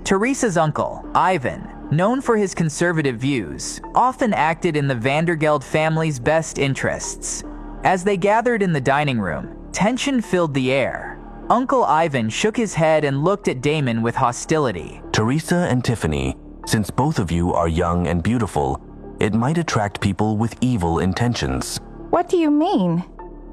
Teresa's uncle, Ivan, known for his conservative views, often acted in the Vandergeld family's best interests. As they gathered in the dining room, tension filled the air. Uncle Ivan shook his head and looked at Damon with hostility. Teresa and Tiffany, since both of you are young and beautiful, it might attract people with evil intentions. What do you mean?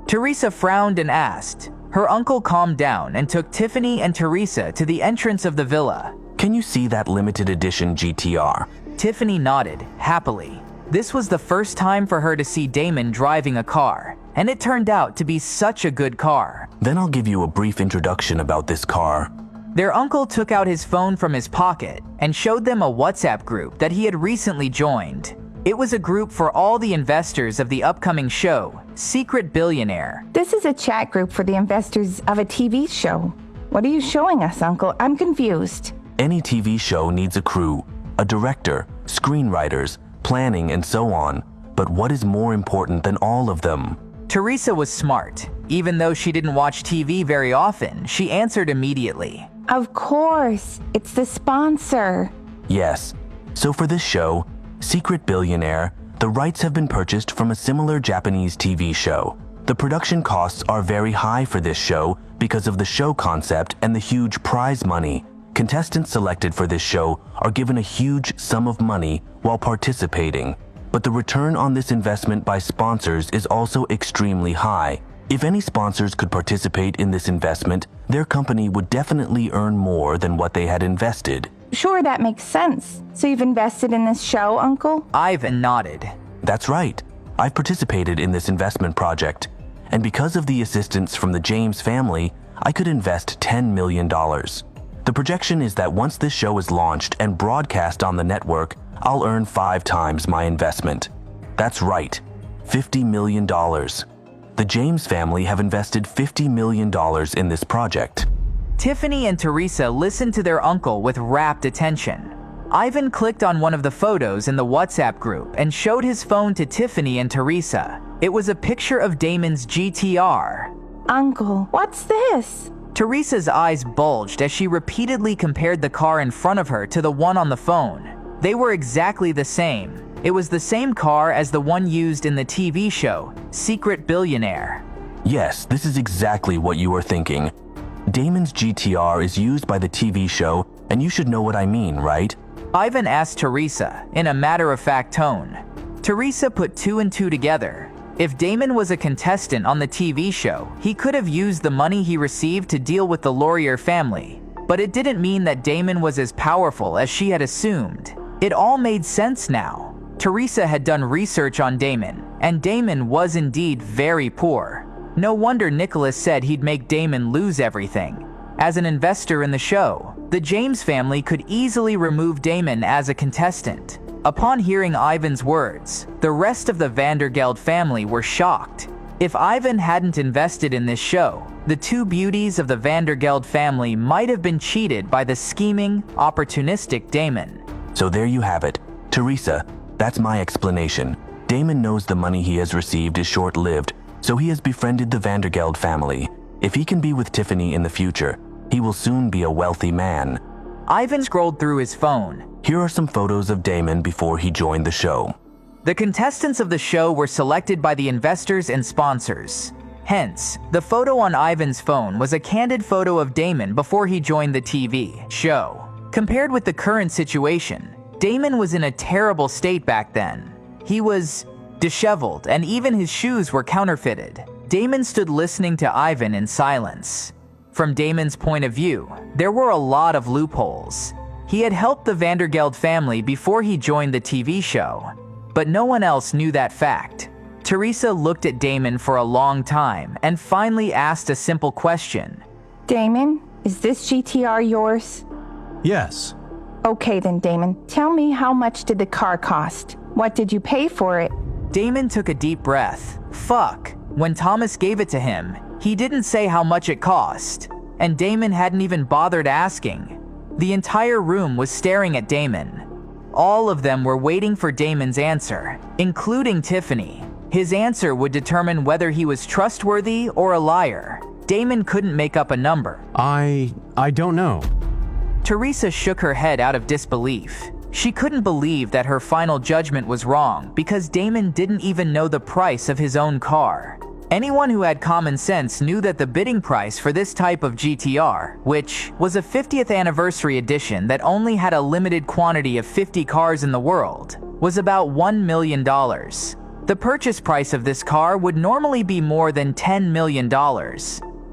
Teresa frowned and asked. Her uncle calmed down and took Tiffany and Teresa to the entrance of the villa. Can you see that limited edition GTR? Tiffany nodded, happily. This was the first time for her to see Damon driving a car, and it turned out to be such a good car. Then I'll give you a brief introduction about this car. Their uncle took out his phone from his pocket and showed them a WhatsApp group that he had recently joined. It was a group for all the investors of the upcoming show, Secret Billionaire. This is a chat group for the investors of a TV show. What are you showing us, Uncle? I'm confused. Any TV show needs a crew, a director, screenwriters, planning, and so on. But what is more important than all of them? Teresa was smart. Even though she didn't watch TV very often, she answered immediately. Of course, it's the sponsor. Yes. So for this show, Secret Billionaire, the rights have been purchased from a similar Japanese TV show. The production costs are very high for this show because of the show concept and the huge prize money. Contestants selected for this show are given a huge sum of money while participating, but the return on this investment by sponsors is also extremely high. If any sponsors could participate in this investment, their company would definitely earn more than what they had invested. Sure, that makes sense. So you've invested in this show, Uncle? Ivan nodded. That's right. I've participated in this investment project, and because of the assistance from the James family, I could invest $10 million. The projection is that once this show is launched and broadcast on the network, I'll earn 5 times my investment. That's right, $50 million. The James family have invested $50 million in this project. Tiffany and Teresa listened to their uncle with rapt attention. Ivan clicked on one of the photos in the WhatsApp group and showed his phone to Tiffany and Teresa. It was a picture of Damon's GTR. Uncle, what's this? Teresa's eyes bulged as she repeatedly compared the car in front of her to the one on the phone. They were exactly the same. It was the same car as the one used in the TV show, Secret Billionaire. Yes, this is exactly what you were thinking. Damon's GTR is used by the TV show, and you should know what I mean, right? Ivan asked Teresa in a matter-of-fact tone. Teresa put 2 and 2 together. If Damon was a contestant on the TV show, he could have used the money he received to deal with the Laurier family. But it didn't mean that Damon was as powerful as she had assumed. It all made sense now. Teresa had done research on Damon, and Damon was indeed very poor. No wonder Nicholas said he'd make Damon lose everything. As an investor in the show, the James family could easily remove Damon as a contestant. Upon hearing Ivan's words, the rest of the Vandergeld family were shocked. If Ivan hadn't invested in this show, the 2 beauties of the Vandergeld family might have been cheated by the scheming, opportunistic Damon. So there you have it. Teresa, that's my explanation. Damon knows the money he has received is short-lived, so he has befriended the Vandergeld family. If he can be with Tiffany in the future, he will soon be a wealthy man. Ivan scrolled through his phone. Here are some photos of Damon before he joined the show. The contestants of the show were selected by the investors and sponsors. Hence, the photo on Ivan's phone was a candid photo of Damon before he joined the TV show. Compared with the current situation, Damon was in a terrible state back then. He was disheveled, and even his shoes were counterfeited. Damon stood listening to Ivan in silence. From Damon's point of view, there were a lot of loopholes. He had helped the Vandergeld family before he joined the TV show, but no one else knew that fact. Teresa looked at Damon for a long time and finally asked a simple question. Damon, is this GTR yours? Yes. Okay then, Damon. Tell me, how much did the car cost? What did you pay for it? Damon took a deep breath. Fuck. When Thomas gave it to him, he didn't say how much it cost, and Damon hadn't even bothered asking. The entire room was staring at Damon. All of them were waiting for Damon's answer, including Tiffany. His answer would determine whether he was trustworthy or a liar. Damon couldn't make up a number. I don't know. Teresa shook her head out of disbelief. She couldn't believe that her final judgment was wrong because Damon didn't even know the price of his own car. Anyone who had common sense knew that the bidding price for this type of GTR, which was a 50th anniversary edition that only had a limited quantity of 50 cars in the world, was about $1 million. The purchase price of this car would normally be more than $10 million.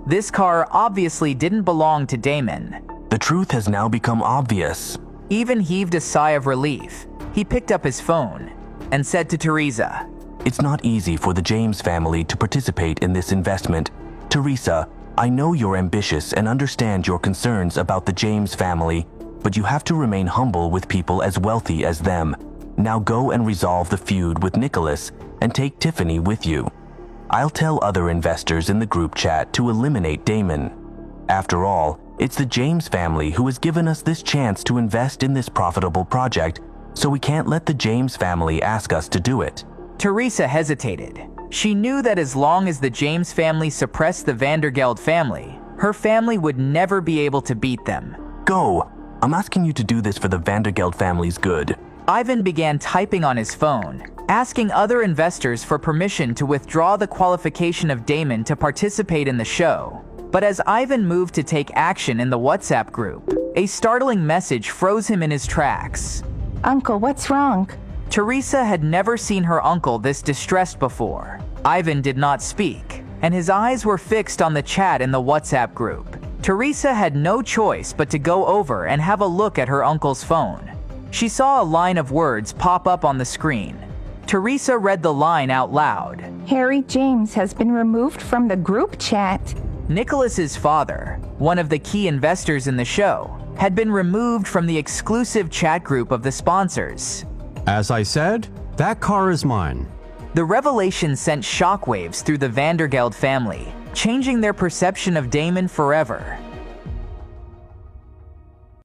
This car obviously didn't belong to Damon. The truth has now become obvious. Ivan heaved a sigh of relief. He picked up his phone and said to Teresa, It's not easy for the James family to participate in this investment. Teresa, I know you're ambitious and understand your concerns about the James family, but you have to remain humble with people as wealthy as them. Now go and resolve the feud with Nicholas and take Tiffany with you. I'll tell other investors in the group chat to eliminate Damon. After all, it's the James family who has given us this chance to invest in this profitable project, so we can't let the James family ask us to do it. Teresa hesitated. She knew that as long as the James family suppressed the Vandergeld family, her family would never be able to beat them. Go! I'm asking you to do this for the Vandergeld family's good. Ivan began typing on his phone, asking other investors for permission to withdraw the qualification of Damon to participate in the show. But as Ivan moved to take action in the WhatsApp group, a startling message froze him in his tracks. Uncle, what's wrong? Teresa had never seen her uncle this distressed before. Ivan did not speak, and his eyes were fixed on the chat in the WhatsApp group. Teresa had no choice but to go over and have a look at her uncle's phone. She saw a line of words pop up on the screen. Teresa read the line out loud. Harry James has been removed from the group chat. Nicholas's father, one of the key investors in the show, had been removed from the exclusive chat group of the sponsors. As I said, that car is mine. The revelation sent shockwaves through the Vandergeld family, changing their perception of Damon forever.